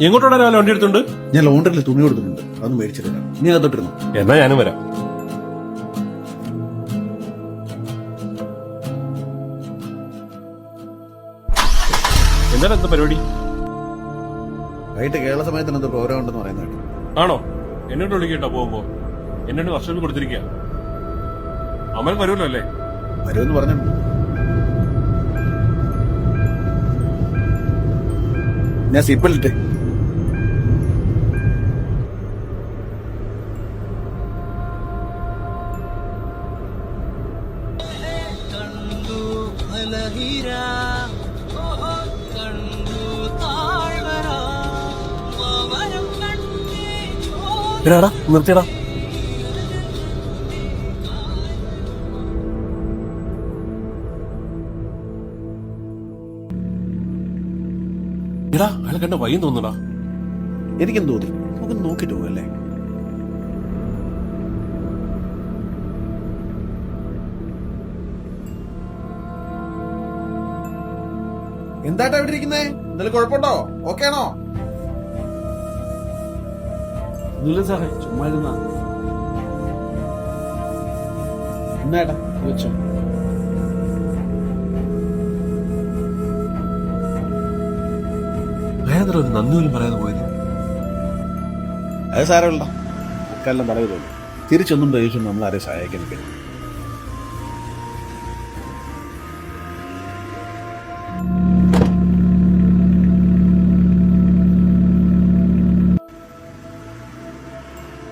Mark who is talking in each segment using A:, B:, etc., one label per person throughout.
A: എങ്ങോട്ടാണ് രാവിലെ വണ്ടി എടുത്തുണ്ട്?
B: ഞാൻ ലോണ്ടറിൽ തുണി കൊടുത്തിട്ടുണ്ട്, അതൊന്നും മേടിച്ചിട്ടില്ല. നീ അകത്തോട്ടിരുന്നു.
A: എന്നാ ഞാനും വരാം. എന്താണ് എന്താ പരിപാടി?
B: വൈകിട്ട് കേരള സമയത്തിന് എന്തോ പ്രോഗ്രാം ഉണ്ടെന്ന് പറയുന്നത് കേട്ടോ.
A: ആണോ? എന്നോട് വിളിക്കട്ടോ പോകുമ്പോ. എന്നോട് വർഷം കൊടുത്തിരിക്കുക. അമൽ വരുമല്ലോ അല്ലേ?
B: വരുമെന്ന് പറഞ്ഞു. ഞാൻ സിപ്പിലിട്ടെ.
A: നിർത്തിയടാ. എടാ, അയാൾ കണ്ട വയ്യം തോന്നുടാ.
B: എനിക്കും തോന്നി. നമുക്ക് നോക്കിട്ട് പോകല്ലേ? എന്താട്ടാ ഇവിടെ ഇരിക്കുന്നേ? എന്തെങ്കിലും കുഴപ്പമുണ്ടോ? ഓക്കെ ആണോ?
C: ഒന്നുമില്ല സാറേ, ചുമ്മാ ഇരുന്നാ. എന്നാടാ വെച്ചോ.
A: അയാൾ ഒരു നന്ദി പോലും പറയാതെ പോയത്.
B: അത് സാരമില്ല, അക്കെല്ലാം തലവ് തോന്നി. തിരിച്ചൊന്നും പ്രതീക്ഷിച്ചു നമ്മൾ ആരെയും സഹായിക്കാൻ കഴിയും.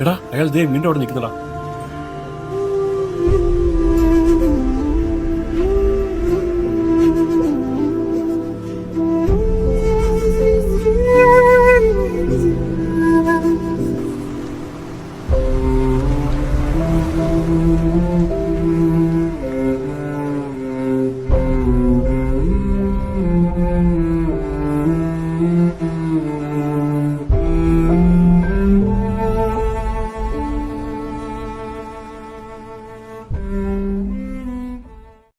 A: എടാ, അയാൾ ദേ വീണ്ടും അവിടെ നിൽക്കുന്നടാ.